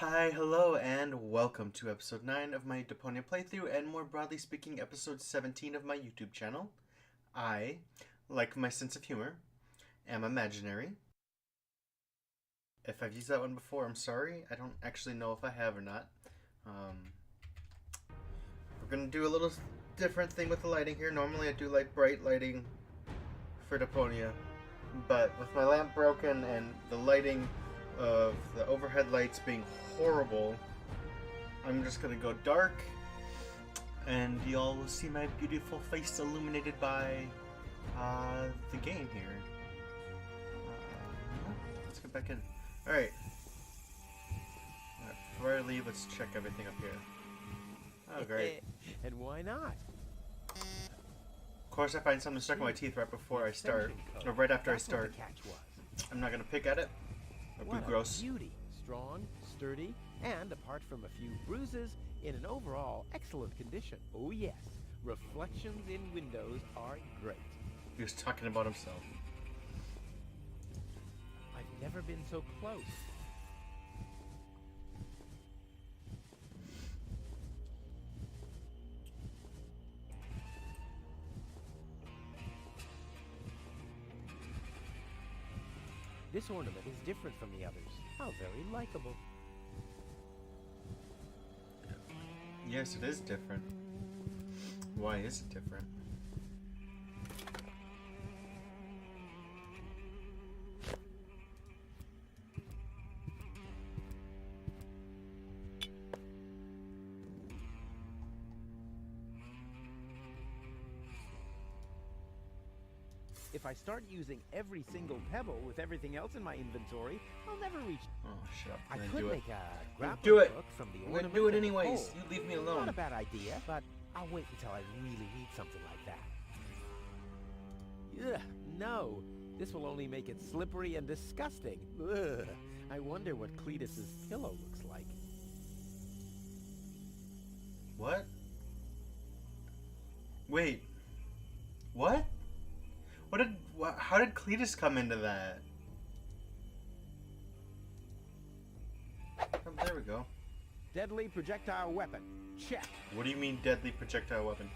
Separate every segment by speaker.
Speaker 1: Hi, hello, and welcome to episode 9 of my Deponia playthrough, and more broadly speaking, episode 17 of my YouTube channel. I, like my sense of humor, am imaginary. If I've used that one before, I'm sorry. I don't actually know if I have or not. We're gonna do a little different thing with the lighting here. Normally I do like bright lighting for Deponia, but with my lamp broken and the lighting of the overhead lights being horrible, I'm just gonna go dark, and y'all will see my beautiful face illuminated by the game here. Let's get back in. Alright. Before I leave, let's check everything up here. Oh, great.
Speaker 2: And why not?
Speaker 1: Of course, I find something stuck in my teeth right before I start, or right after I start. I'm not gonna pick at it. That'd be gross.
Speaker 2: Beauty, strong, sturdy, and apart from a few bruises, in an overall excellent condition. Oh yes, reflections in windows are great.
Speaker 1: He was talking about himself.
Speaker 2: I've never been so close. This ornament is different from the others. How very likable.
Speaker 1: Yes, it is different. Why is it different?
Speaker 2: If I start using every single pebble with everything else in my inventory, I'll never reach.
Speaker 1: Oh, shut up.
Speaker 2: I
Speaker 1: I'm gonna
Speaker 2: could
Speaker 1: do it.
Speaker 2: make a grappling
Speaker 1: Do it.
Speaker 2: hook from the
Speaker 1: I'm
Speaker 2: ornament.
Speaker 1: gonna do it
Speaker 2: and the
Speaker 1: anyways.
Speaker 2: pole.
Speaker 1: You leave me
Speaker 2: Not
Speaker 1: alone.
Speaker 2: a bad idea, but I'll wait until I really need something like that. Ugh, no. This will only make it slippery and disgusting. Ugh. I wonder what Cleetus's pillow looks like.
Speaker 1: What? Wait. What? How did Cleetus come into that? Oh, there we go.
Speaker 2: Deadly projectile weapon. Check.
Speaker 1: What do you mean deadly projectile weapon?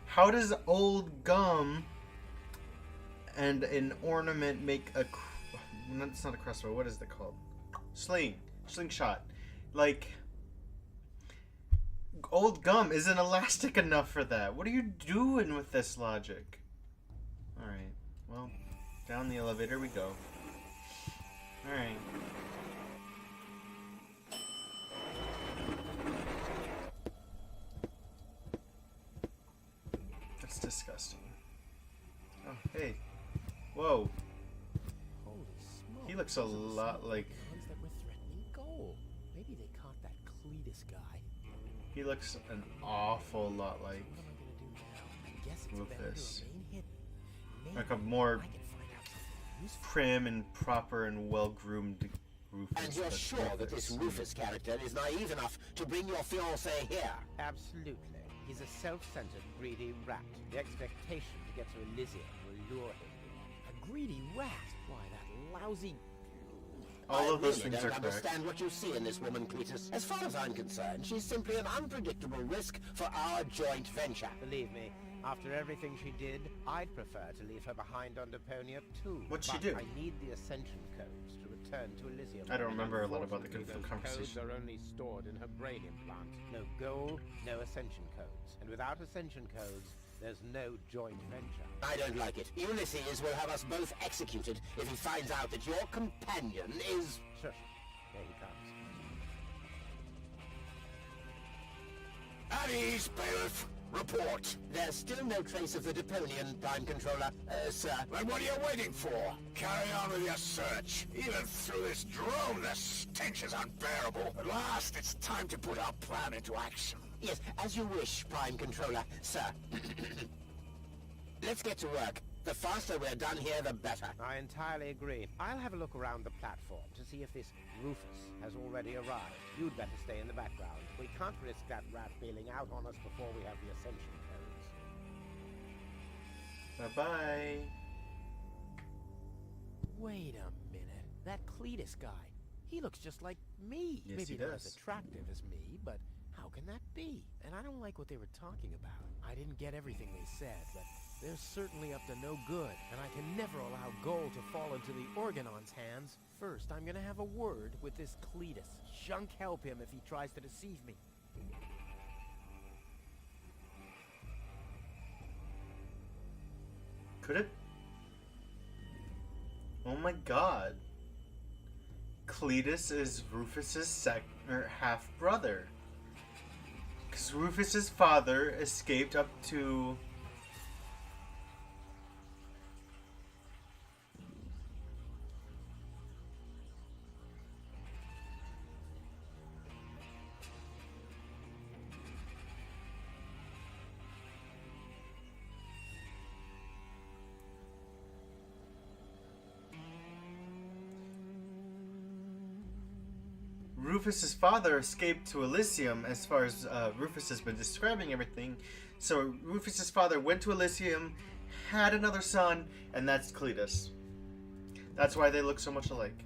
Speaker 1: How does old gum and an ornament make a... It's not a crossbow. What is it called? Slingshot. Like, old gum isn't elastic enough for that. What are you doing with this logic? Alright. Well, down the elevator we go. Alright. That's disgusting. Oh, hey. Whoa.
Speaker 2: Holy smoke.
Speaker 1: He looks a lot like...
Speaker 2: Ones that were threatening goal. Maybe they caught that Cleetus guy.
Speaker 1: He looks an awful lot like
Speaker 2: What am I gonna do now? I guess it's better
Speaker 1: Rufus.
Speaker 2: to remain hidden. Maybe
Speaker 1: Like a more
Speaker 2: I can find out something useful.
Speaker 1: prim and proper and well-groomed Rufus.
Speaker 3: And you're
Speaker 1: that's
Speaker 3: sure that this Rufus character is naive enough to bring your fiancé here?
Speaker 2: Absolutely. He's a self-centered, greedy rat. The expectation to get to Elysium will lure him. A greedy rat? Why, that lousy...
Speaker 1: All of those
Speaker 3: I really
Speaker 1: things
Speaker 3: don't
Speaker 1: are correct.
Speaker 3: understand what you see in this woman, Cleetus. As far as I'm concerned, she's simply an unpredictable risk for our joint venture.
Speaker 2: Believe me, after everything she did, I'd prefer to leave her behind on Deponia too.
Speaker 1: What'd she
Speaker 2: But
Speaker 1: do?
Speaker 2: I need the Ascension codes to return to Elysium.
Speaker 1: I don't remember a lot about the
Speaker 2: Unfortunately, those
Speaker 1: conversation.
Speaker 2: codes are only stored in her brain implant. No goal, no Ascension codes. And without Ascension codes, there's no joint venture.
Speaker 3: I don't like it. Ulysses will have us both executed if he finds out that your companion is...
Speaker 2: Shush. There he comes.
Speaker 3: At ease, bailiff. Report. There's still no trace of the Deponian Prime Controller, sir.
Speaker 4: Then what are you waiting for? Carry on with your search. Even through this drone, the stench is unbearable. At last, it's time to put our plan into action.
Speaker 3: Yes, as you wish, Prime Controller, sir. Let's get to work. The faster we're done here, the better.
Speaker 2: I entirely agree. I'll have a look around the platform to see if this Rufus has already arrived. You'd better stay in the background. We can't risk that rat bailing out on us before we have the Ascension codes.
Speaker 1: Bye-bye.
Speaker 2: Wait a minute. That Cleetus guy. He looks just like me.
Speaker 1: Yes,
Speaker 2: Maybe
Speaker 1: he
Speaker 2: not as
Speaker 1: does.
Speaker 2: attractive as me, but how can that be? And I don't like what they were talking about. I didn't get everything they said, but they're certainly up to no good, and I can never allow gold to fall into the Organon's hands. First, I'm gonna have a word with this Cleetus. Junk help him if he tries to deceive me.
Speaker 1: Could it? Oh my god. Cleetus is Rufus's half brother. Because Rufus's father escaped up to... Rufus's father escaped to Elysium, as far as Rufus has been describing everything. So Rufus's father went to Elysium, had another son, and that's Cleetus. That's why they look so much alike.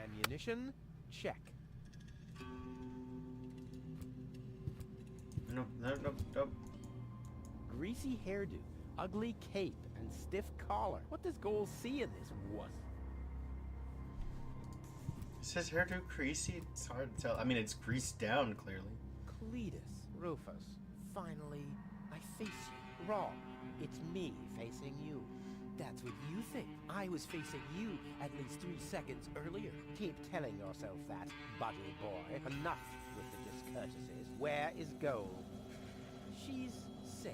Speaker 2: Ammunition? Check.
Speaker 1: No.
Speaker 2: Greasy hairdo, ugly cape, and stiff collar. What does Goal see in this wuss?
Speaker 1: Is his hairdo greasy? It's hard to tell. I mean, it's greased down, clearly.
Speaker 2: Cleetus, Rufus, finally, I face you. Wrong. It's me facing you. That's what you think. I was facing you at least 3 seconds earlier. Keep telling yourself that, buddy boy. Enough with the discourtesies. Where is Gold? She's safe.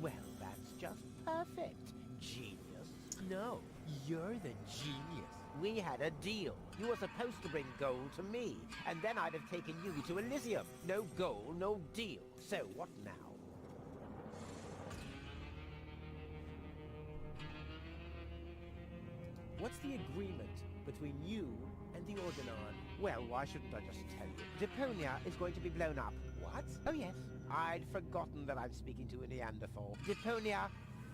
Speaker 2: Well, that's just perfect. Genius. No, you're the genius. We had a deal. You were supposed to bring Gold to me, and then I'd have taken you to Elysium. No goal, no deal. So what now? What's the agreement between you and the Organon? Well, why shouldn't I just tell you? Deponia is going to be blown up. What? Oh yes. I'd forgotten that I'm speaking to a Neanderthal. Deponia,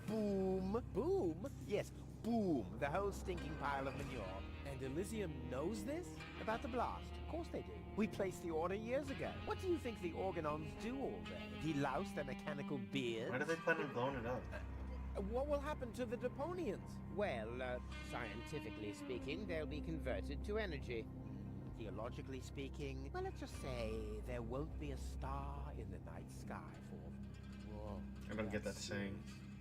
Speaker 2: boom. Boom? Yes, boom. The whole stinking pile of manure. And Elysium knows this? About the blast? Of course they do. We placed the order years ago. What do you think the Organons do all day? Delouse their mechanical beards?
Speaker 1: Why do they plan on blowing it up?
Speaker 2: What will happen to the Deponians? Well, scientifically speaking, they'll be converted to energy. Theologically speaking, well, let's just say there won't be a star in the night sky for them. Whoa,
Speaker 1: I don't get that saying.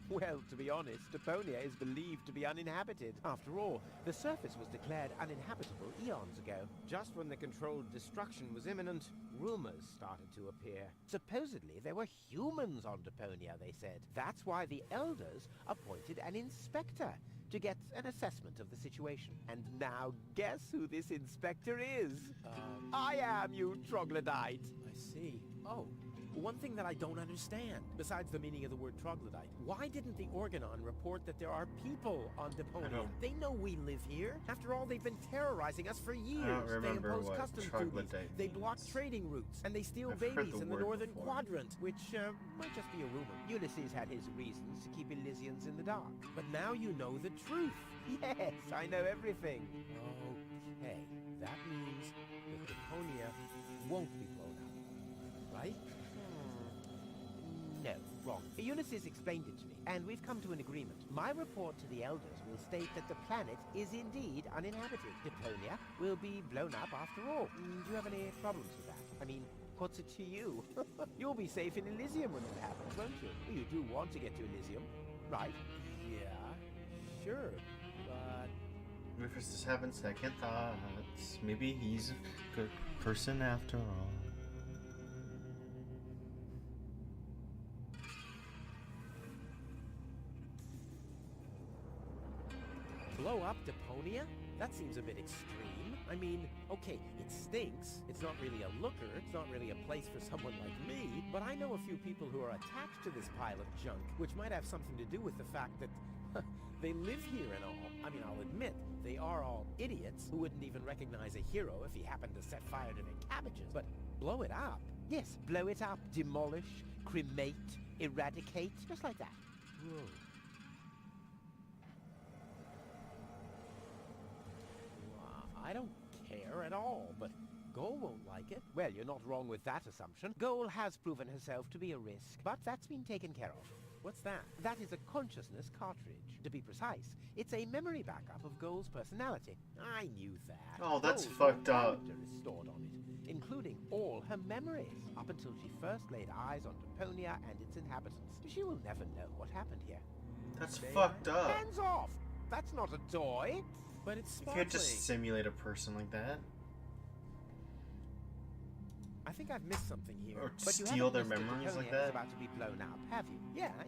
Speaker 2: Well, to be honest, Deponia is believed to be uninhabited. After all, the surface was declared uninhabitable eons ago. Just when the controlled destruction was imminent, rumors started to appear. Supposedly, there were humans on Deponia, they said. That's why the Elders appointed an inspector to get an assessment of the situation. And now, guess who this inspector is? I am, you troglodyte.
Speaker 5: I see. Oh, one thing that I don't understand, besides the meaning of the word troglodyte, why didn't the Organon report that there are people on Deponia? They know we live here. After all, they've been terrorizing us for years.
Speaker 1: I don't
Speaker 5: They
Speaker 1: remember
Speaker 5: impose
Speaker 1: what
Speaker 5: customs
Speaker 1: troglodyte
Speaker 5: duties. They
Speaker 1: means.
Speaker 5: block trading routes, and they steal
Speaker 1: I've heard
Speaker 5: babies
Speaker 1: the
Speaker 5: in the
Speaker 1: word
Speaker 5: northern
Speaker 1: before.
Speaker 5: quadrant, which might just be a rumor.
Speaker 2: Ulysses had his reasons to keep Elysians in the dark.
Speaker 5: But now you know the truth.
Speaker 2: Yes, I know everything.
Speaker 5: Okay, that means that Deponia won't be blown up, right?
Speaker 2: No, wrong. Ulysses explained it to me, and we've come to an agreement. My report to the Elders will state that the planet is indeed uninhabited. Deponia will be blown up after all. Do you have any problems with that? I mean, what's it to you? You'll be safe in Elysium when that happens, won't you? You do want to get to Elysium, right?
Speaker 5: Yeah, sure, but
Speaker 1: Rufus is having second thoughts. Maybe he's a good person after all.
Speaker 5: blow up Deponia? That seems a bit extreme. I mean, okay, it stinks. It's not really a looker. It's not really a place for someone like me. But I know a few people who are attached to this pile of junk, which might have something to do with the fact that they live here and all. I mean, I'll admit, they are all idiots who wouldn't even recognize a hero if he happened to set fire to their cabbages. But blow it up? Yes, blow it up, demolish, cremate, eradicate, just like that. Whoa. I don't care at all, but Goal won't like it. Well, you're not wrong with that assumption. Goal has proven herself to be a risk, but that's been taken care of. What's that? That is a consciousness cartridge. To be precise, it's a memory backup of Goal's personality. I knew that.
Speaker 1: Oh, that's
Speaker 5: Goal's
Speaker 1: fucked up.
Speaker 5: character is stored on it, including all her memories, up until she first laid eyes on Deponia and its inhabitants. She will never know what happened here.
Speaker 1: That's fucked up.
Speaker 5: Hands off! That's not a toy! But it's
Speaker 1: You
Speaker 5: sparkling.
Speaker 1: can't just simulate a person like that.
Speaker 5: I think I've missed something here.
Speaker 1: Or
Speaker 5: But you
Speaker 1: steal
Speaker 5: haven't
Speaker 1: their
Speaker 5: missed that
Speaker 1: memories like
Speaker 5: Deponia is
Speaker 1: that?
Speaker 5: about to be blown up, have you?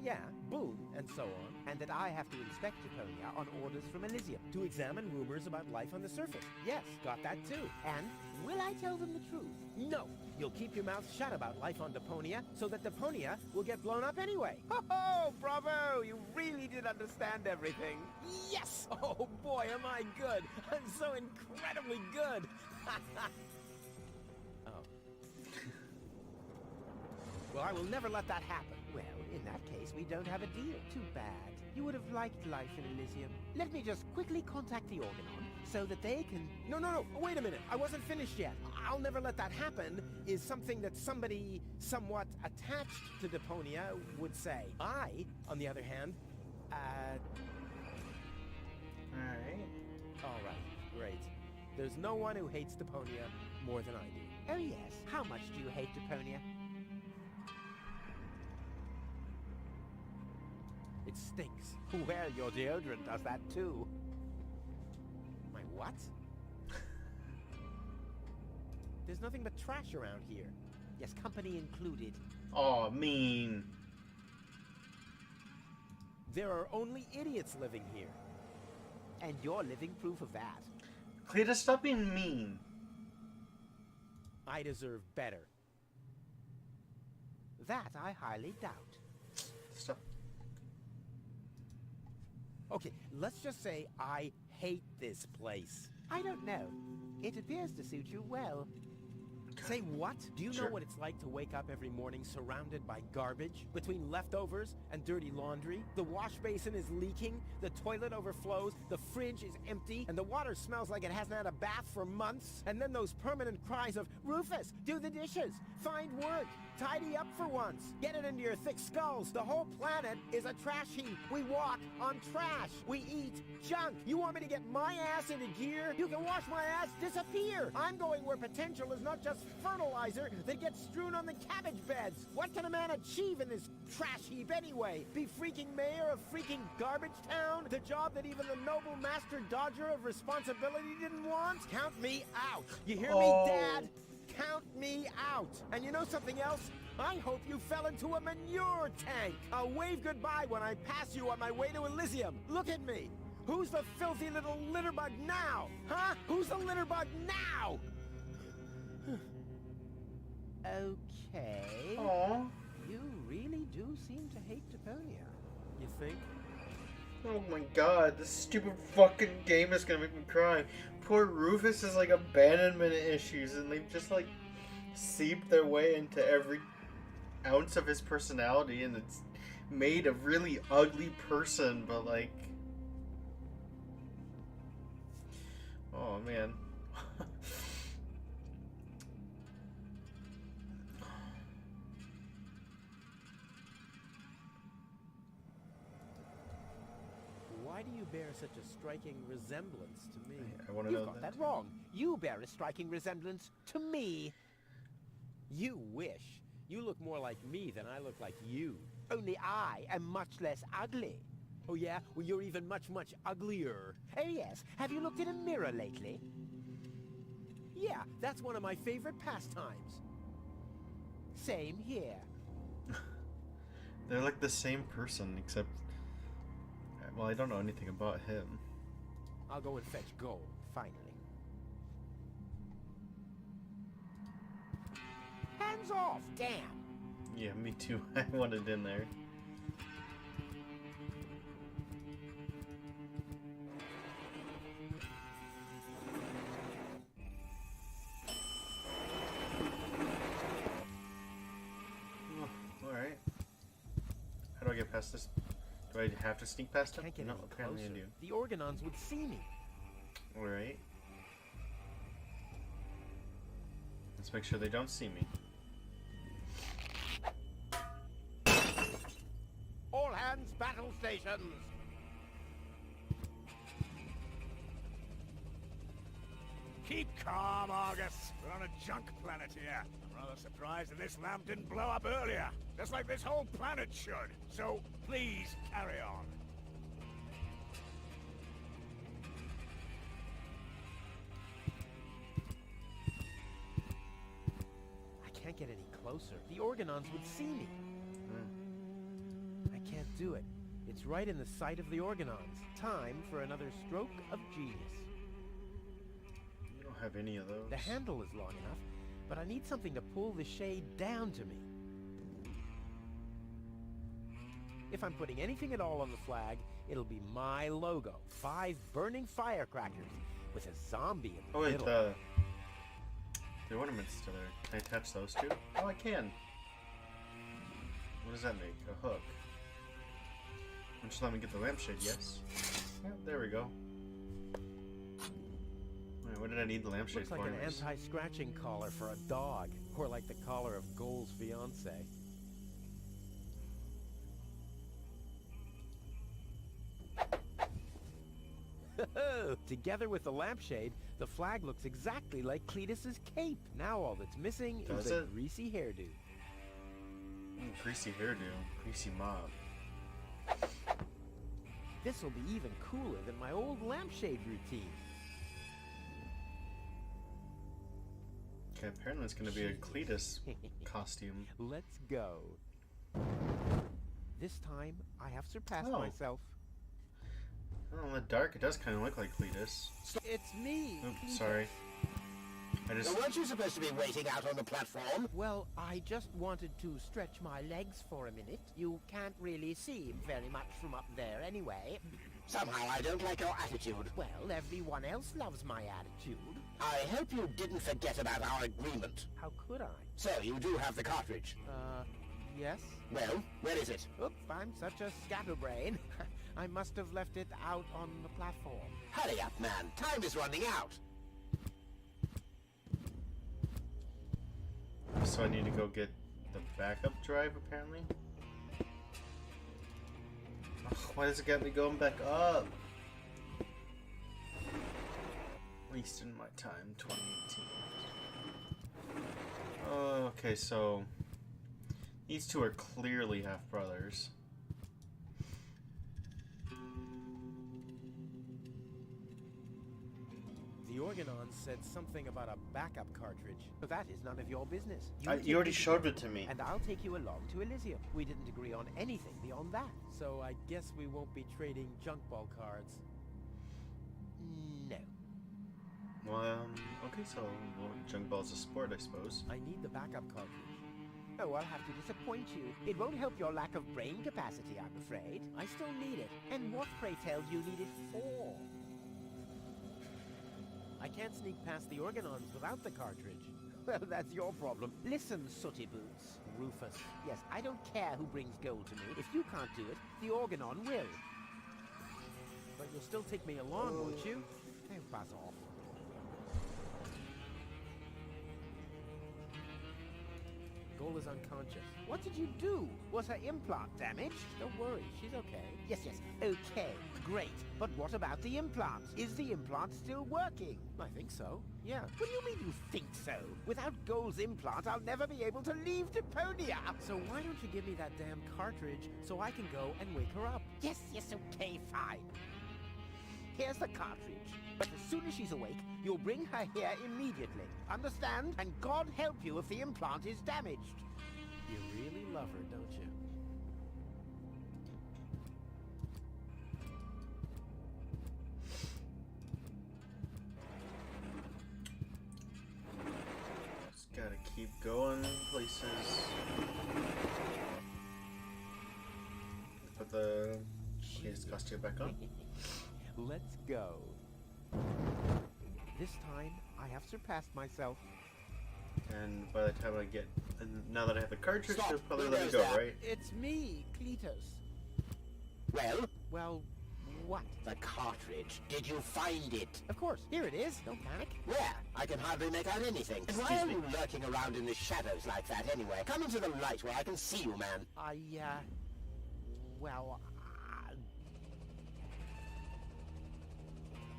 Speaker 5: Yeah, boom, and so on. And that I have to inspect Deponia on orders from Elysium to examine rumors about life on the surface. Yes, got that too. And will I tell them the truth? No. You'll keep your mouth shut about life on Deponia so that Deponia will get blown up anyway. Ho-ho! Bravo! You really did understand everything. Yes! Oh boy, am I good! I'm so incredibly good! Oh. Well, I will never let that happen. Well, in that case, we don't have a deal. Too bad. You would have liked life in Elysium. Let me just quickly contact the Organon so that they can... No, wait a minute. I wasn't finished yet. I'll never let that happen is something that somebody somewhat attached to Deponia would say. I, on the other hand, All right, great. There's no one who hates Deponia more than I do. Oh yes, how much do you hate Deponia? It stinks. Well, your deodorant does that too. My what? There's nothing but trash around here. Yes, company included.
Speaker 1: Oh, mean.
Speaker 5: There are only idiots living here. And you're living proof of that.
Speaker 1: Cleetus, stop being mean.
Speaker 5: I deserve better. That I highly doubt.
Speaker 1: Stop.
Speaker 5: Okay, let's just say I hate this place. I don't know. It appears to suit you well. Say what? Do you know
Speaker 1: Sure.
Speaker 5: what it's like to wake up every morning surrounded by garbage? Between leftovers and dirty laundry? The wash basin is leaking, the toilet overflows, the fridge is empty, and the water smells like it hasn't had a bath for months. And then those permanent cries of, Rufus, do the dishes, find work, tidy up for once, get it into your thick skulls. The whole planet is a trash heap. We walk on trash. We eat junk. You want me to get my ass into gear? You can watch my ass disappear. I'm going where potential is not just fertilizer that gets strewn on the cabbage beds. What can a man achieve in this trash heap anyway? Be freaking mayor of freaking garbage town? The job that even the noble master dodger of responsibility didn't want? Count me out. You hear me, Dad? Count me out. And you know something else? I hope you fell into a manure tank. I'll wave goodbye when I pass you on my way to Elysium. Look at me. Who's the filthy little litterbug now? Huh? Who's the litterbug now? Okay.
Speaker 1: Aw.
Speaker 5: You really do seem to hate Deponia. You think?
Speaker 1: Oh my god, this stupid fucking game is gonna make me cry. Poor Rufus has like abandonment issues and they've just like seeped their way into every ounce of his personality and it's made a really ugly person, but like... Oh man.
Speaker 5: Why do you bear such a striking resemblance to me?
Speaker 1: I wanna
Speaker 5: You've
Speaker 1: know
Speaker 5: got
Speaker 1: that.
Speaker 5: that wrong. You bear a striking resemblance to me. You wish. You look more like me than I look like you. Only I am much less ugly. Oh yeah? Well, you're even much, much uglier. Oh yes. Have you looked in a mirror lately? Yeah, that's one of my favorite pastimes. Same here.
Speaker 1: They're like the same person, except... Well, I don't know anything about him.
Speaker 5: I'll go and fetch gold, finally. Hands off! Damn!
Speaker 1: Yeah, me too. I want it in there. Alright. How do I get past this? Do I have to sneak past him?
Speaker 5: Can't get
Speaker 1: No,
Speaker 5: any
Speaker 1: apparently I
Speaker 5: closer.
Speaker 1: do.
Speaker 5: The Organons would see me.
Speaker 1: Alright. Let's make sure they don't see me.
Speaker 5: All hands, battle stations!
Speaker 4: Keep calm, Argus. We're on a junk planet here. I'm rather surprised that this lamp didn't blow up earlier. Just like this whole planet should. So, please, carry on.
Speaker 5: I can't get any closer. The Organons would see me. I can't do it. It's right in the sight of the Organons. Time for another stroke of genius.
Speaker 1: You don't have any of those.
Speaker 5: The handle is long enough, but I need something to pull the shade down to me. If I'm putting anything at all on the flag, it'll be my logo. 5 burning firecrackers with a zombie in the
Speaker 1: Oh wait,
Speaker 5: middle.
Speaker 1: the ornament's still there. Can I attach those two? Oh, I can. What does that make? A hook. Just let me get the lampshade, yes. Yeah, there we go. Alright, what did I need the lampshade
Speaker 5: Looks
Speaker 1: for?
Speaker 5: like an
Speaker 1: anyways?
Speaker 5: anti-scratching collar for a dog, or like the collar of Goal's fiance. Together with the lampshade, the flag looks exactly like Cleetus's cape. Now all that's missing
Speaker 1: Does
Speaker 5: is a
Speaker 1: it?
Speaker 5: greasy hairdo.
Speaker 1: Greasy hairdo. Greasy mob.
Speaker 5: This'll be even cooler than my old lampshade routine.
Speaker 1: Okay, apparently it's gonna be a Cleetus costume.
Speaker 5: Let's go. This time, I have surpassed
Speaker 1: Oh.
Speaker 5: myself.
Speaker 1: Oh, in the dark, it does kind of look like Cleetus.
Speaker 5: It's me!
Speaker 1: Oops,
Speaker 5: Cleetus.
Speaker 1: sorry. I just...
Speaker 3: Now, weren't you supposed to be waiting out on the platform?
Speaker 2: Well, I just wanted to stretch my legs for a minute. You can't really see very much from up there anyway.
Speaker 3: Somehow I don't like your attitude.
Speaker 2: Well, everyone else loves my attitude.
Speaker 3: I hope you didn't forget about our agreement.
Speaker 2: How could I?
Speaker 3: So, you do have the cartridge.
Speaker 2: Yes?
Speaker 3: Well, where is it?
Speaker 2: Oops, I'm such a scatterbrain. I must have left it out on the platform.
Speaker 3: Hurry up, man. Time is running out.
Speaker 1: So I need to go get the backup drive, apparently? Ugh, why does it get me going back up? Wasting my time, 2018. Okay, so... These two are clearly half-brothers.
Speaker 5: The Organon said something about a backup cartridge. But that is none of your business.
Speaker 1: You
Speaker 5: take
Speaker 1: already
Speaker 5: me to
Speaker 1: showed
Speaker 5: Denver,
Speaker 1: it to me.
Speaker 5: And I'll take you along to Elysium. We didn't agree on anything beyond that. So I guess we won't be trading junk ball cards.
Speaker 2: No.
Speaker 1: Well, okay, so well, junk ball's a sport, I suppose.
Speaker 5: I need the backup cartridge.
Speaker 2: Oh, I'll have to disappoint you. It won't help your lack of brain capacity, I'm afraid.
Speaker 5: I still need it.
Speaker 2: And what, pray tell, do you need it for?
Speaker 5: I can't sneak past the Organons without the cartridge.
Speaker 2: Well, that's your problem. Listen, sooty boots.
Speaker 5: Rufus.
Speaker 2: Yes, I don't care who brings gold to me. If you can't do it, the Organon will.
Speaker 5: But you'll still take me along, won't you?
Speaker 2: Oh, buzz off.
Speaker 5: Goal is unconscious.
Speaker 2: What did you do? Was her implant damaged?
Speaker 5: Don't worry, she's okay.
Speaker 2: Yes, okay, great. But what about the implant? Is the implant still working?
Speaker 5: I think so. Yeah.
Speaker 2: What do you mean you think so? Without Gold's implant, I'll never be able to leave Deponia.
Speaker 5: So why don't you give me that damn cartridge so I can go and wake her up?
Speaker 2: Yes, okay, fine. Here's the cartridge. But as soon as she's awake, you'll bring her here immediately. Understand? And God help you if the implant is damaged.
Speaker 5: You really love her, don't you?
Speaker 1: Just gotta keep going places. Put the his costume back on.
Speaker 5: Let's go. This time, I have surpassed myself.
Speaker 1: And by the time I get, and now that I have the cartridge,
Speaker 3: Stop.
Speaker 1: she'll probably
Speaker 3: Who
Speaker 1: let me
Speaker 3: goes
Speaker 1: go,
Speaker 3: there?
Speaker 1: right?
Speaker 5: It's me, Cleetus.
Speaker 3: Well,
Speaker 5: Well, what?
Speaker 3: the cartridge. Did you find it?
Speaker 5: Of course, here it is. Don't panic.
Speaker 3: Where? I can hardly make out anything. And why are you lurking around in the shadows like that anyway? Come into the light where I can see you, man.
Speaker 5: Well,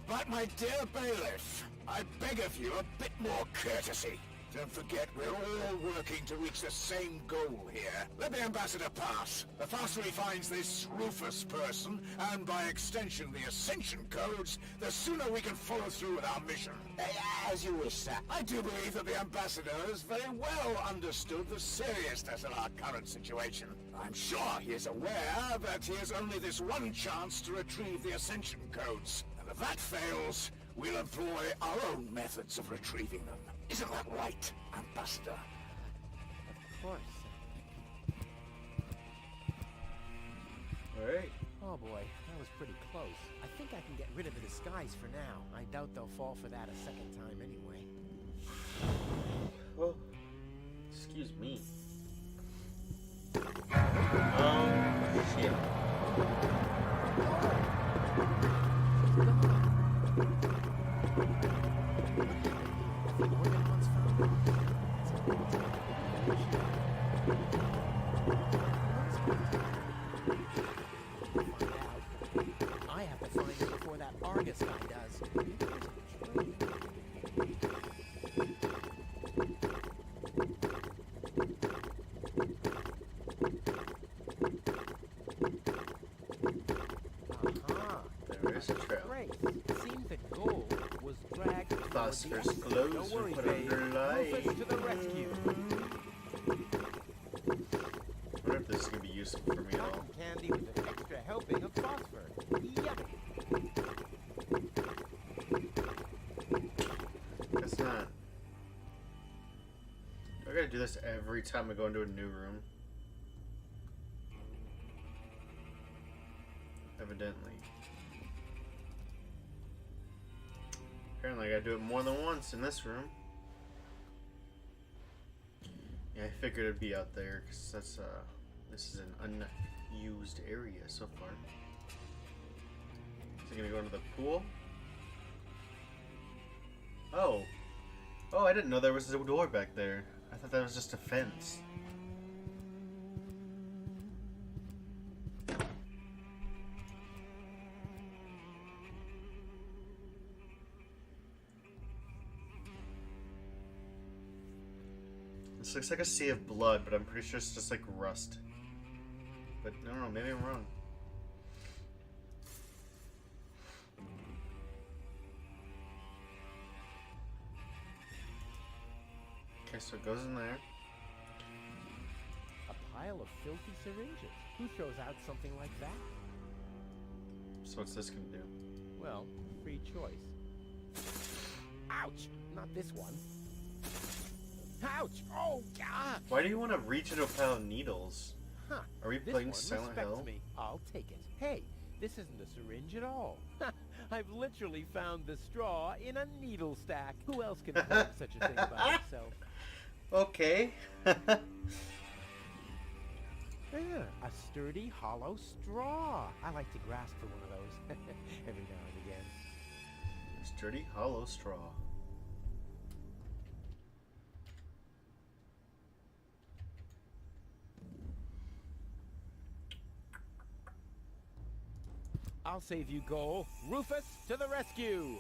Speaker 4: But my dear bailiff, I beg of you a bit more courtesy. Don't forget, we're all working to reach the same goal here. Let the ambassador pass. The faster he finds this Rufus person, and by extension the Ascension codes, the sooner we can follow through with our mission.
Speaker 3: As you wish, sir.
Speaker 4: I do believe that the ambassador has very well understood the seriousness of our current situation. I'm sure he is aware that he has only this one chance to retrieve the Ascension codes. And if that fails, we'll employ our own methods of retrieving them. Isn't that right, Ambassador?
Speaker 5: of course.
Speaker 1: Alright.
Speaker 5: Oh boy, that was pretty close. I think I can get rid of the disguise for now. I doubt they'll fall for that a second time anyway.
Speaker 1: Well, excuse me. Shit.
Speaker 5: The organ once found. I have to find it before that Argus guy does. Aha.
Speaker 1: There is a trail.
Speaker 5: Great. It seems that gold was dragged toward the
Speaker 1: Phosphorus
Speaker 5: exit.
Speaker 1: glows
Speaker 5: Don't worry,
Speaker 1: and put
Speaker 5: babe.
Speaker 1: under light.
Speaker 5: Rufus to the rescue.
Speaker 1: I wonder if this is going to be useful for me at all.
Speaker 5: Cotton candy with an extra helping of phosphor. Yummy.
Speaker 1: That's not. I gotta do this every time I go into a new room. Evidently. Apparently I gotta do it more than once in this room. Yeah, I figured it'd be out there, because that's, this is an unused area so far. Is it gonna go into the pool? Oh. Oh, I didn't know there was a door back there. I thought that was just a fence. This looks like a sea of blood, but I'm pretty sure it's just like rust. But I don't know, maybe I'm wrong. Okay, so it goes in there.
Speaker 5: A pile of filthy syringes. Who throws out something like that?
Speaker 1: So what's this gonna do?
Speaker 5: Well, free choice. Ouch! Not this one. Ouch! Oh, God!
Speaker 1: Why do you want to reach into a pile of needles?
Speaker 5: Huh.
Speaker 1: Are we
Speaker 5: This
Speaker 1: playing
Speaker 5: one
Speaker 1: Silent
Speaker 5: respects
Speaker 1: Hill?
Speaker 5: me. I'll take it. Hey, this isn't a syringe at all. I've literally found the straw in a needle stack. Who else can claim such a thing about himself?
Speaker 1: Okay.
Speaker 5: Yeah, a sturdy, hollow straw. I like to grasp for one of those every now and again.
Speaker 1: Sturdy, hollow straw.
Speaker 5: I'll save you, Goal. Rufus, to the rescue!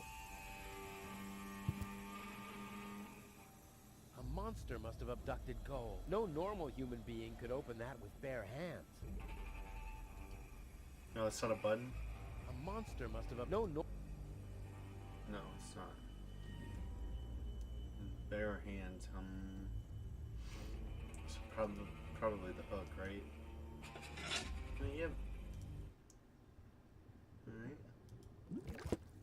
Speaker 5: A monster must have abducted Goal. No normal human being could open that with bare hands.
Speaker 1: No, it's not a button.
Speaker 5: A monster must have
Speaker 1: No, it's not. Bare hands. It's probably the hook, right? Yep. Alright.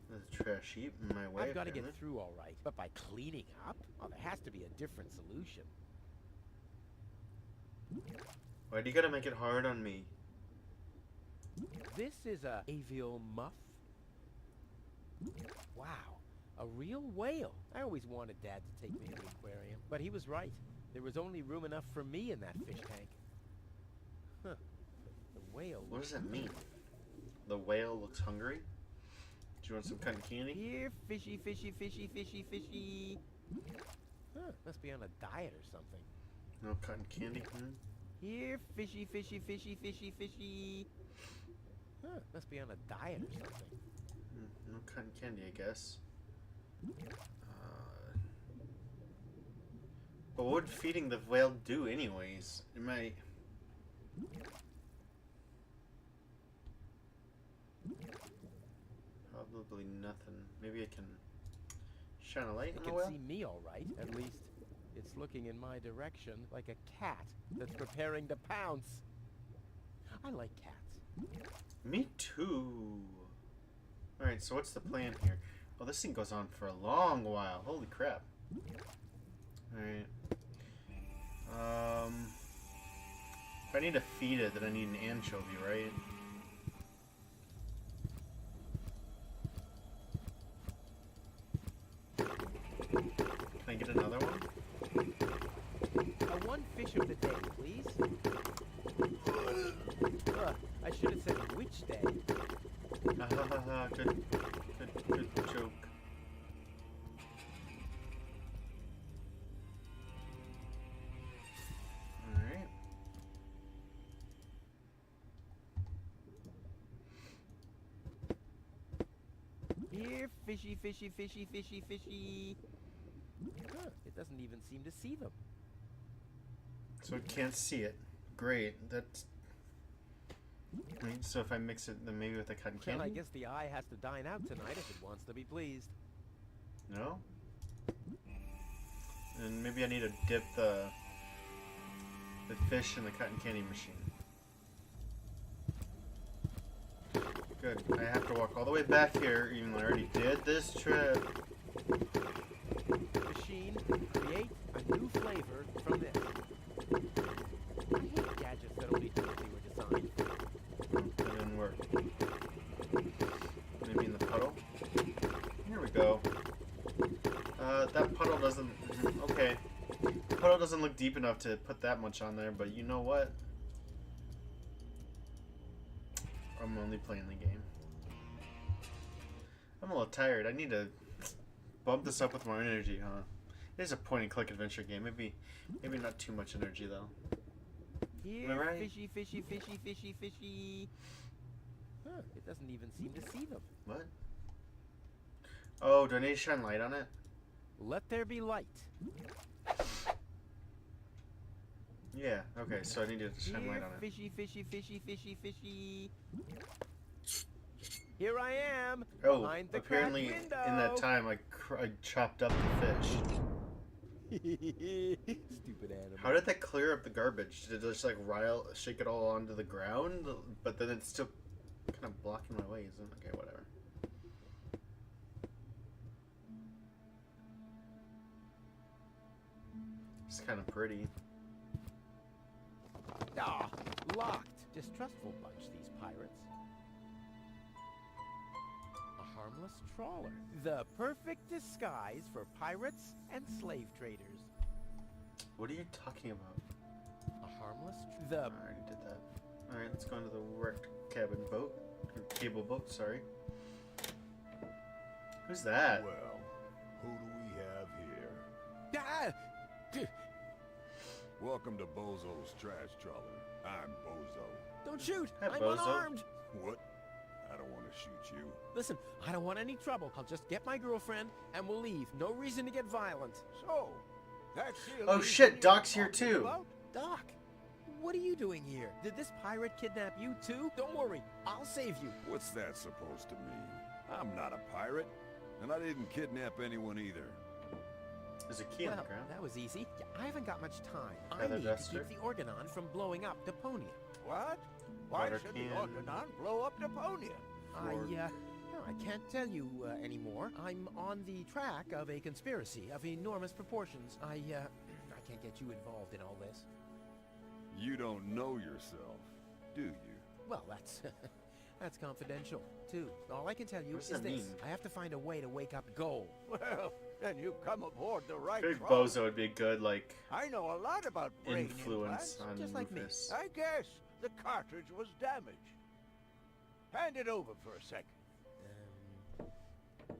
Speaker 1: There's a trash heap in my way.
Speaker 5: I've got to get
Speaker 1: apparently.
Speaker 5: through all right, but by cleaning up? Oh, there has to be a different solution.
Speaker 1: Why do you gotta make it hard on me?
Speaker 5: This is a avial muff. Wow, a real whale. I always wanted Dad to take me to the aquarium, but he was right. There was only room enough for me in that fish tank. Huh. The whale.
Speaker 1: What does that mean? The whale looks hungry? Do you want some cotton candy?
Speaker 5: Here, fishy, fishy, fishy, fishy, fishy. Huh, must be on a diet or something.
Speaker 1: No cotton candy?
Speaker 5: Here, fishy, fishy, fishy, fishy, fishy. Huh, must be on a diet or something.
Speaker 1: No cotton candy, I guess. But what would feeding the whale do anyways? It might... Probably nothing. Maybe I can shine a light
Speaker 5: It
Speaker 1: on the
Speaker 5: can
Speaker 1: whale?
Speaker 5: see me all right. At least it's looking in my direction like a cat that's preparing to pounce. I like cats.
Speaker 1: Me too. Alright, so what's the plan here? Oh, this thing goes on for a long while. Holy crap. Alright. If I need to feed it, then I need an anchovy, right? Can I get another one?
Speaker 5: One fish of the day, please. I should have said which day.
Speaker 1: Good joke. Alright.
Speaker 5: Here, fishy, fishy, fishy, fishy, fishy. Huh, it doesn't even seem to see them.
Speaker 1: So it can't see it. Great. That's... Right, so if I mix it, then maybe with the cotton candy?
Speaker 5: Well, I guess the eye has to dine out tonight if it wants to be pleased.
Speaker 1: No? And maybe I need to dip the fish in the cotton candy machine. Good. I have to walk all the way back here, even though I already did this trip.
Speaker 5: Machine, create a new flavor from this. I hate gadgets that only do what they were designed for.
Speaker 1: That didn't work. Maybe in the puddle? Here we go. That puddle doesn't... Okay. The puddle doesn't look deep enough to put that much on there, but you know what? I'm only playing the game. I'm a little tired. I need to bump this up with more energy, huh? It is a point-and-click adventure game. Maybe not too much energy, though.
Speaker 5: Here,
Speaker 1: Am I right?
Speaker 5: fishy, fishy, fishy, fishy, fishy. Huh, it doesn't even seem to see them.
Speaker 1: What? Oh, do I need to shine light on it?
Speaker 5: Let there be light.
Speaker 1: Yeah, okay, so I need to shine
Speaker 5: Here,
Speaker 1: light on it.
Speaker 5: fishy, fishy, fishy, fishy, fishy. Here I am,
Speaker 1: Oh,
Speaker 5: behind the
Speaker 1: apparently
Speaker 5: cracked window.
Speaker 1: in that time I chopped up the fish.
Speaker 5: Stupid animal.
Speaker 1: How did that clear up the garbage? Did it just like shake it all onto the ground? But then it's still kind of blocking my way, isn't it? Okay, whatever. It's kind of pretty.
Speaker 5: Ah, locked. Distrustful bunch, these pirates. A harmless trawler. The perfect disguise for pirates and slave traders.
Speaker 1: What are you talking about?
Speaker 5: A harmless...
Speaker 1: I already did that. Alright, let's go into the wrecked cabin boat. Or cable boat, sorry. Who's that?
Speaker 4: Well, who do we have here?
Speaker 5: Ah!
Speaker 4: Welcome to Bozo's trash trawler. I'm Bozo.
Speaker 5: Don't shoot!
Speaker 1: Hi,
Speaker 5: I'm
Speaker 1: Bozo.
Speaker 5: unarmed!
Speaker 4: What? I don't want to shoot you.
Speaker 5: Listen, I don't want any trouble. I'll just get my girlfriend and we'll leave. No reason to get violent.
Speaker 4: So, that's the
Speaker 1: Oh
Speaker 4: illusion
Speaker 1: shit,
Speaker 4: you
Speaker 1: Doc's
Speaker 4: were
Speaker 1: here
Speaker 4: talking
Speaker 1: too.
Speaker 4: about?
Speaker 5: Doc, what are you doing here? Did this pirate kidnap you too? Don't worry, I'll save you.
Speaker 4: What's that supposed to mean? I'm not a pirate, and I didn't kidnap anyone either.
Speaker 1: There's a key on
Speaker 5: Well,
Speaker 1: the ground.
Speaker 5: that was easy. I haven't got much time. I
Speaker 1: Feather
Speaker 5: need
Speaker 1: duster.
Speaker 5: to keep the Organon from blowing up Deponia.
Speaker 4: What? Why
Speaker 1: Water
Speaker 4: should
Speaker 1: can.
Speaker 4: the Organon blow up Deponia?
Speaker 5: No, I can't tell you anymore. I'm on the track of a conspiracy of enormous proportions. I can't get you involved in all this.
Speaker 6: You don't know yourself, do you?
Speaker 5: Well, that's that's confidential, too. All I can tell you
Speaker 1: What does
Speaker 5: is
Speaker 1: that
Speaker 5: this.
Speaker 1: mean?
Speaker 5: I have to find a way to wake up Goal.
Speaker 4: Well, then you come aboard the
Speaker 1: I
Speaker 4: right
Speaker 1: feel like
Speaker 4: train.
Speaker 1: Bozo would be a good, like,
Speaker 4: I know a lot about brain
Speaker 1: influence
Speaker 4: implants.
Speaker 1: on
Speaker 5: just like me.
Speaker 1: Rufus.
Speaker 4: I guess the cartridge was damaged. Hand it over for a second.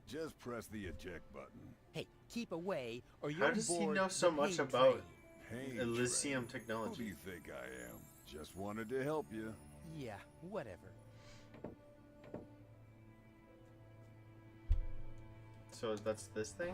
Speaker 6: Just press the eject button.
Speaker 5: Hey, keep away, or you're
Speaker 1: How does he
Speaker 5: board
Speaker 1: know so
Speaker 5: the
Speaker 1: much
Speaker 5: pain
Speaker 1: about
Speaker 5: train.
Speaker 6: Hey,
Speaker 1: Elysium
Speaker 6: Trey,
Speaker 1: technology?
Speaker 6: Who do you think I am? Just wanted to help you.
Speaker 5: Yeah, whatever.
Speaker 1: So that's this thing?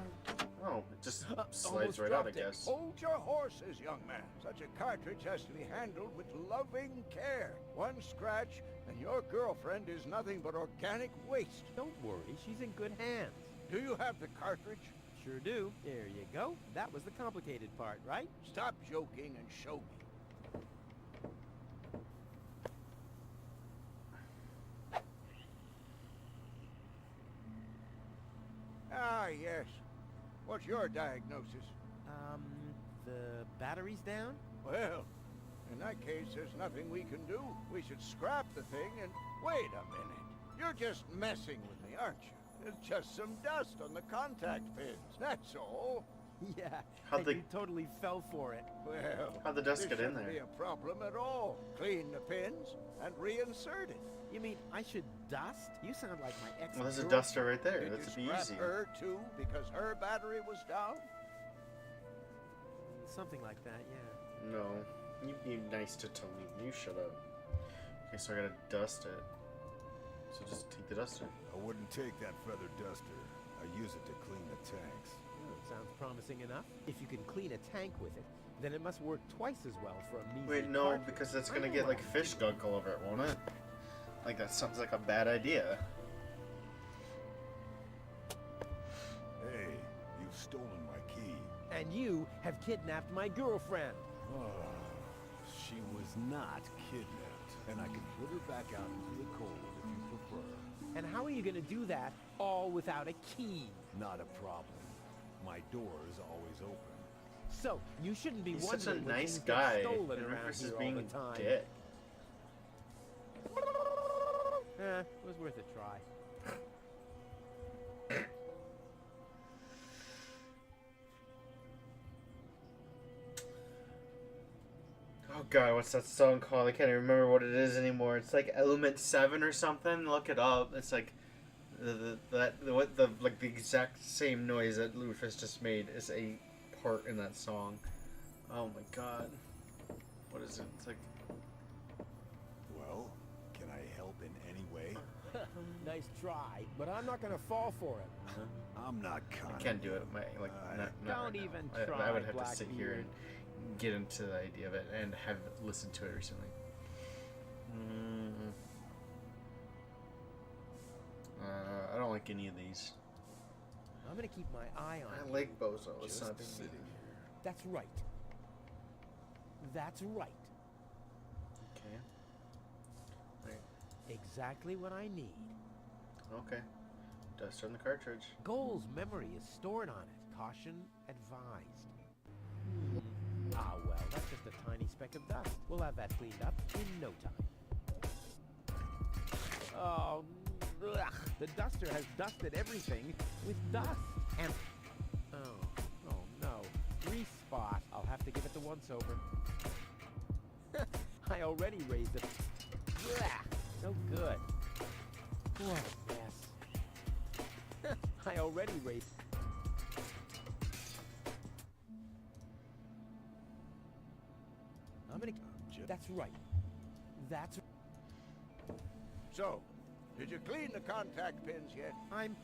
Speaker 1: Oh, it just slides
Speaker 5: almost
Speaker 1: right out, I
Speaker 5: dropped it.
Speaker 1: guess.
Speaker 4: Hold your horses, young man. Such a cartridge has to be handled with loving care. One scratch, and your girlfriend is nothing but organic waste.
Speaker 5: Don't worry, she's in good hands.
Speaker 4: Do you have the cartridge?
Speaker 5: Sure do. There you go. That was the complicated part, right?
Speaker 4: Stop joking and show me. Ah, yes. What's your diagnosis?
Speaker 5: The battery's down?
Speaker 4: Well, in that case, there's nothing we can do. We should scrap the thing and... Wait a minute. You're just messing with me, aren't you? It's just some dust on the contact pins, that's all.
Speaker 5: Yeah,
Speaker 1: How'd
Speaker 5: and
Speaker 1: they-
Speaker 5: you totally fell for it.
Speaker 4: Well,
Speaker 1: How'd the dust
Speaker 4: this
Speaker 1: get in
Speaker 4: shouldn't
Speaker 1: there?
Speaker 4: be a problem at all. Clean the pins and reinsert it.
Speaker 5: You mean I should dust? You sound like my ex.
Speaker 1: Well, there's a duster right there.
Speaker 4: Did
Speaker 1: That'd
Speaker 4: you
Speaker 1: be
Speaker 4: scrap
Speaker 1: easy.
Speaker 4: her too because her battery was down?
Speaker 5: Something like that, yeah.
Speaker 1: No. You'd be nice to Talib. You shut up. Okay, so I gotta dust it. So just take the duster.
Speaker 6: I wouldn't take that feather duster. I use it to clean the tanks.
Speaker 5: Well, sounds promising enough. If you can clean a tank with it, then it must work twice as well for a measly
Speaker 1: Wait, no,
Speaker 5: cartridge.
Speaker 1: because it's gonna get like fish gunk all over it, won't it? Like that sounds like a bad idea.
Speaker 6: Hey, you've stolen my key.
Speaker 5: And you have kidnapped my girlfriend.
Speaker 6: Oh, she was not kidnapped, and I can put her back out into the cold if you prefer.
Speaker 5: And how are you going to do that all without a key?
Speaker 6: Not a problem. My door is always open.
Speaker 5: So, you shouldn't be
Speaker 1: He's
Speaker 5: wondering
Speaker 1: such a
Speaker 5: when
Speaker 1: nice
Speaker 5: things get
Speaker 1: guy,
Speaker 5: stolen
Speaker 1: and
Speaker 5: around
Speaker 1: Rufus
Speaker 5: here
Speaker 1: is
Speaker 5: all
Speaker 1: being
Speaker 5: the time.
Speaker 1: dick.
Speaker 5: It was worth a try.
Speaker 1: Oh god, what's that song called? I can't even remember what it is anymore. It's like Element 7 or something. Look it up. It's like the exact same noise that Rufus just made is a part in that song. Oh my god. What is it? It's like
Speaker 6: Well, can I help in any way?
Speaker 5: Nice try, but I'm not going to fall for it.
Speaker 6: I'm not
Speaker 1: I
Speaker 6: kind.
Speaker 1: can't do it. Not
Speaker 5: Don't
Speaker 1: right now.
Speaker 5: even
Speaker 1: I
Speaker 5: try,
Speaker 1: would have to sit here
Speaker 5: Blackbeard.
Speaker 1: and get into the idea of it and have listened to it recently. I don't like any of these.
Speaker 5: I'm going to keep my eye on
Speaker 1: I
Speaker 5: you.
Speaker 1: like Bozo. It's
Speaker 6: Just
Speaker 1: not
Speaker 6: sitting here.
Speaker 5: That's right. That's right.
Speaker 1: Okay. Right.
Speaker 5: Exactly what I need.
Speaker 1: Okay. Dust on the cartridge.
Speaker 5: Goal's memory is stored on it. Caution advised. Ah, well, that's just a tiny speck of dust. We'll have that cleaned up in no time. Oh, ugh, the duster has dusted everything with dust. And, oh no, grease spot. I'll have to give it the once-over. I already raised it. Ugh, no good. What a mess. I already raised. I'm gonna. That's right. That's.
Speaker 4: So, did you clean the contact pins yet?
Speaker 5: I'm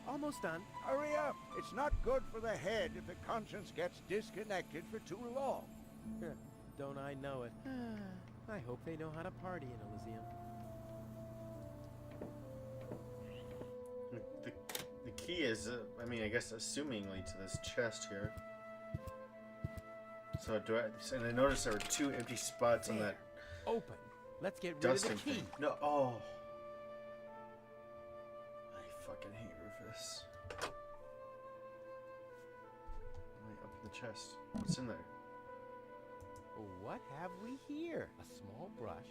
Speaker 5: almost done.
Speaker 4: Hurry up! It's not good for the head if the conscience gets disconnected for too long.
Speaker 5: Don't I know it? I hope they know how to party in Elysium.
Speaker 1: The key is, I mean, I guess assumingly to this chest here. So do I? And I noticed there were 2 empty spots on that
Speaker 5: Open. Let's get rid
Speaker 1: dusting
Speaker 5: of the key.
Speaker 1: thing. No, oh. I fucking hate Rufus. Let me open the chest. What's in there?
Speaker 5: What have we here? A small brush,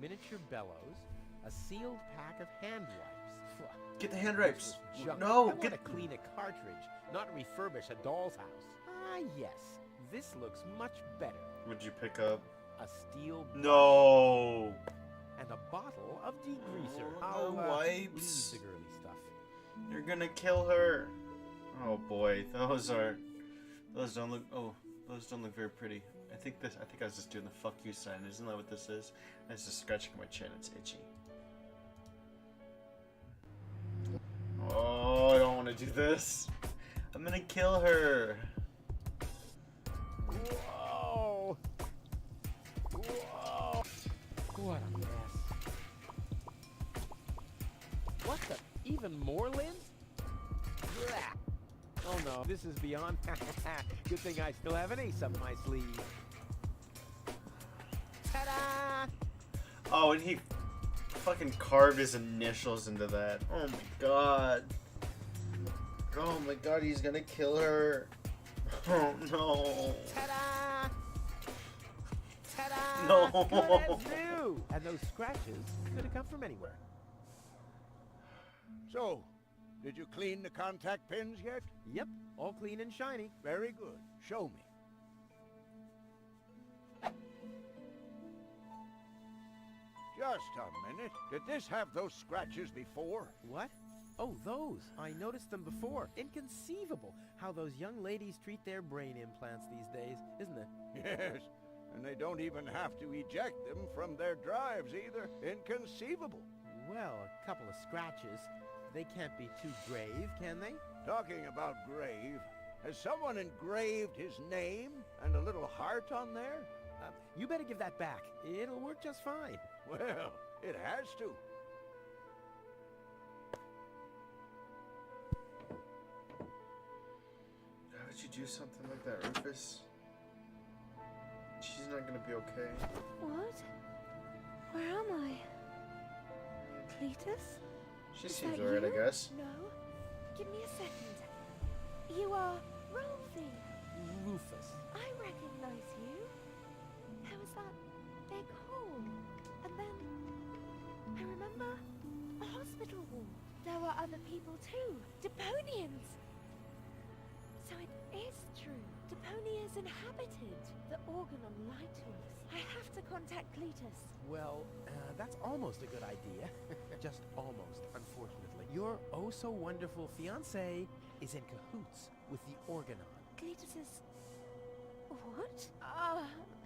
Speaker 5: miniature bellows, a sealed pack of hand wipes. Phew,
Speaker 1: Get the hand
Speaker 5: this
Speaker 1: wipes.
Speaker 5: was junk.
Speaker 1: No,
Speaker 5: I want
Speaker 1: get.
Speaker 5: to clean a cartridge, not refurbish a doll's house. Ah, yes. This looks much better.
Speaker 1: Would you pick up?
Speaker 5: A steel brush
Speaker 1: No.
Speaker 5: and a bottle of degreaser.
Speaker 1: Oh,
Speaker 5: I'll
Speaker 1: wipes.
Speaker 5: leave the girly stuff.
Speaker 1: You're gonna kill her. Oh boy, those don't look. Oh, those don't look very pretty. I think I was just doing the fuck you sign. Isn't that what this is? I was just scratching my chin. It's itchy. Oh, I don't want to do this. I'm gonna kill her.
Speaker 5: Whoa! Whoa! What a mess. What the? Even more lint? Blah. Oh no, this is beyond. Good thing I still have an ace up my sleeve. Ta-da!
Speaker 1: Oh, and he fucking carved his initials into that. Oh my god. Oh my god, he's gonna kill her. Oh no.
Speaker 5: Ta-da! Ta-da!
Speaker 1: No.
Speaker 5: Good as new! And those scratches could have come from anywhere.
Speaker 4: So, did you clean the contact pins yet?
Speaker 5: Yep, all clean and shiny.
Speaker 4: Very good. Show me. Just a minute. Did this have those scratches before?
Speaker 5: What? Oh, those. I noticed them before. Inconceivable how those young ladies treat their brain implants these days, isn't it?
Speaker 4: Yes, and they don't even have to eject them from their drives either. Inconceivable.
Speaker 5: Well, a couple of scratches. They can't be too grave, can they?
Speaker 4: Talking about grave, has someone engraved his name and a little heart on there?
Speaker 5: You better give that back. It'll work just fine.
Speaker 4: Well, it has to.
Speaker 1: How would you do something like that, Rufus? She's not gonna be okay.
Speaker 7: What? Where am I? Cleetus?
Speaker 1: She
Speaker 7: Is
Speaker 1: seems
Speaker 7: that
Speaker 1: alright, I
Speaker 7: you?
Speaker 1: guess.
Speaker 7: No. Give me a second. You are Rolfie.
Speaker 5: Rufus.
Speaker 7: I recognize you. There was that big hole. And then I remember a hospital wall. There were other people too. Deponians. So it is true. Deponia is inhabited. The Organon lied to us. I have to contact Cleetus.
Speaker 5: Well, that's almost a good idea. Just almost, unfortunately. Your oh-so-wonderful fiancé is in cahoots with the Organon.
Speaker 7: Cleetus is... What?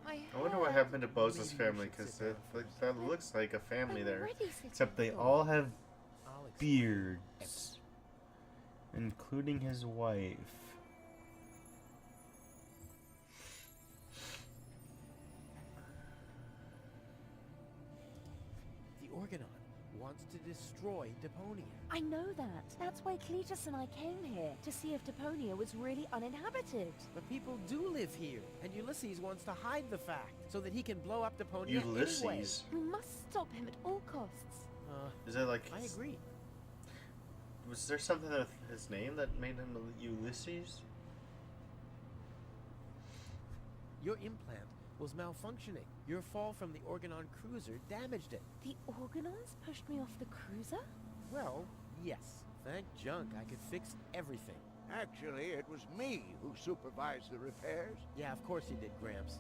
Speaker 7: My
Speaker 1: I wonder what
Speaker 7: head.
Speaker 1: happened to Boza's
Speaker 5: Maybe you
Speaker 1: family,
Speaker 5: should
Speaker 1: because
Speaker 5: sit down
Speaker 1: that looks like a family
Speaker 7: I'm
Speaker 1: there.
Speaker 7: already sitting.
Speaker 1: Except they
Speaker 7: Oh.
Speaker 1: all have
Speaker 5: I'll explain.
Speaker 1: beards. Including his wife.
Speaker 5: The Organon wants to destroy Deponia.
Speaker 7: I know that. That's why Cleetus and I came here, to see if Deponia was really uninhabited.
Speaker 5: But people do live here, and Ulysses wants to hide the fact so that he can blow up Deponia anyway.
Speaker 1: Ulysses.
Speaker 7: We must stop him at all costs.
Speaker 1: Is that like...
Speaker 5: I agree.
Speaker 1: Was there something with his name that made him Ulysses?
Speaker 5: Your implant was malfunctioning. Your fall from the Organon cruiser damaged it.
Speaker 7: The Organons pushed me off the cruiser?
Speaker 5: Well, yes. Thank junk I could fix everything.
Speaker 4: Actually, it was me who supervised the repairs.
Speaker 5: Yeah, of course you did, Gramps.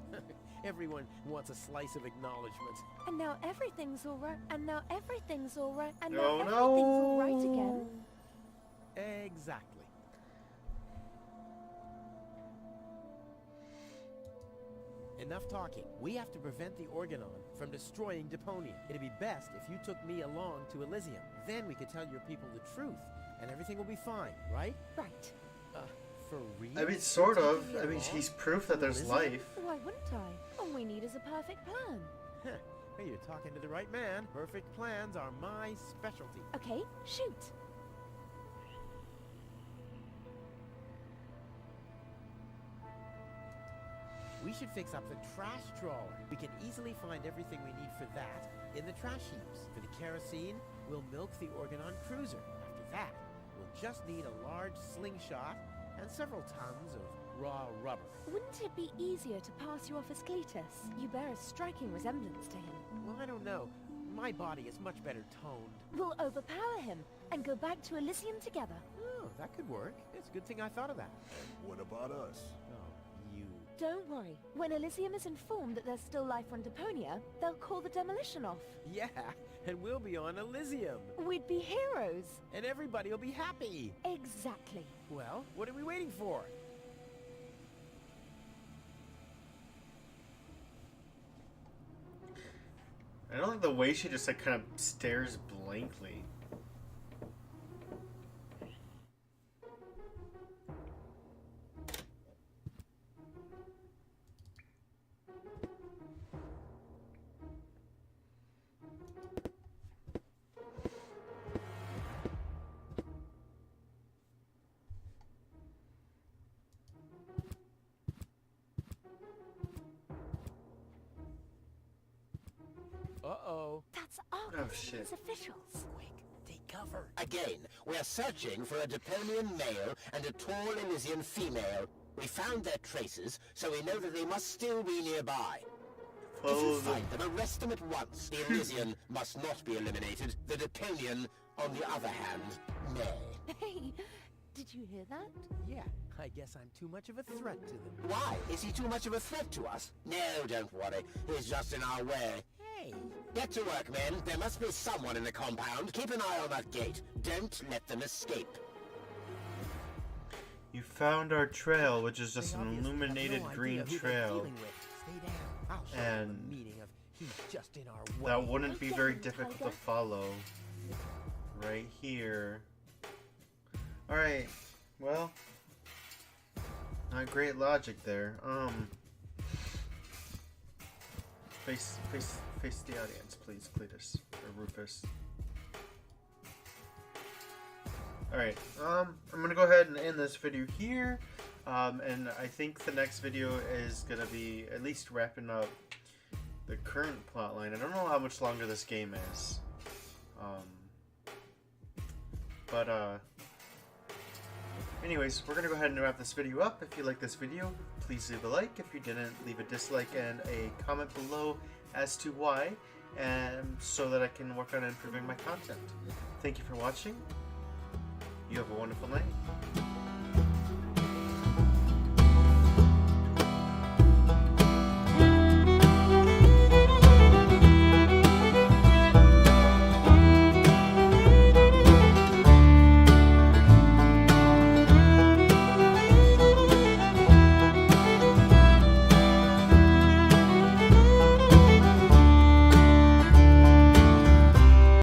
Speaker 5: Everyone wants a slice of acknowledgement.
Speaker 7: And now everything's alright. And now everything's alright. And
Speaker 1: Oh,
Speaker 7: now everything's
Speaker 1: no.
Speaker 7: alright again.
Speaker 5: Exactly. Enough talking. We have to prevent the Organon from destroying Deponia. It'd be best if you took me along to Elysium. Then we could tell your people the truth, and everything will be fine, right?
Speaker 7: Right.
Speaker 5: For real?
Speaker 1: I mean, sort
Speaker 5: You're
Speaker 1: of.
Speaker 5: taking me
Speaker 1: I mean,
Speaker 5: along?
Speaker 1: he's proof that there's
Speaker 5: Elysium?
Speaker 1: life.
Speaker 7: Why wouldn't I? All we need is a perfect plan.
Speaker 5: Huh. Hey, you're talking to the right man. Perfect plans are my specialty.
Speaker 7: Okay, shoot.
Speaker 5: We should fix up the trash trawler. We can easily find everything we need for that in the trash heaps. For the kerosene, we'll milk the Organon cruiser. After that, we'll just need a large slingshot and several tons of raw rubber.
Speaker 7: Wouldn't it be easier to pass you off as Cleetus? You bear a striking resemblance to him.
Speaker 5: Well, I don't know. My body is much better toned.
Speaker 7: We'll overpower him and go back to Elysium together.
Speaker 5: Oh, that could work. It's a good thing I thought of that.
Speaker 6: And what about us?
Speaker 5: Oh, you...
Speaker 7: Don't worry. When Elysium is informed that there's still life on Deponia, they'll call the demolition off.
Speaker 5: Yeah, and we'll be on Elysium.
Speaker 7: We'd be heroes.
Speaker 5: And everybody will be happy.
Speaker 7: Exactly.
Speaker 5: Well, what are we waiting for?
Speaker 1: I don't like the way she just like kind of stares blankly.
Speaker 5: Uh-oh.
Speaker 7: That's
Speaker 1: Oh,
Speaker 7: Argus
Speaker 1: shit.
Speaker 7: and his officials.
Speaker 5: Quick, take cover.
Speaker 3: Again, we are searching for a Deponian male and a tall Elysian female. We found their traces, so we know that they must still be nearby. If
Speaker 1: Follow
Speaker 3: you
Speaker 1: them.
Speaker 3: find them, arrest them at once. The Elysian must not be eliminated. The Deponian, on the other hand, may.
Speaker 7: Hey, did you hear that?
Speaker 5: Yeah, I guess I'm too much of a threat to them.
Speaker 3: Why? Is he too much of a threat to us? No, don't worry. He's just in our way.
Speaker 5: Hey,
Speaker 3: Get to work, men. There must be someone in the compound. Keep an eye on that gate. Don't let them escape.
Speaker 1: You found our trail, which is just
Speaker 5: they
Speaker 1: an
Speaker 5: obviously have
Speaker 1: illuminated
Speaker 5: no idea
Speaker 1: green
Speaker 5: who they're
Speaker 1: trail.
Speaker 5: dealing with. Stay down. I'll show them
Speaker 1: And
Speaker 5: the meaning of he's just in our way.
Speaker 1: That wouldn't be
Speaker 7: Get
Speaker 1: very
Speaker 7: him,
Speaker 1: difficult to
Speaker 7: Tiger.
Speaker 1: follow. Right here. Alright, well. Not great logic there. Face the audience, please, Cleetus. Or Rufus. Alright, I'm gonna go ahead and end this video here. And I think the next video is gonna be at least wrapping up the current plotline. I don't know how much longer this game is. Anyways, we're gonna go ahead and wrap this video up. If you like this video, please leave a like. If you didn't, leave a dislike and a comment below as to why, and so that I can work on improving my content. Thank you for watching. You have a wonderful night.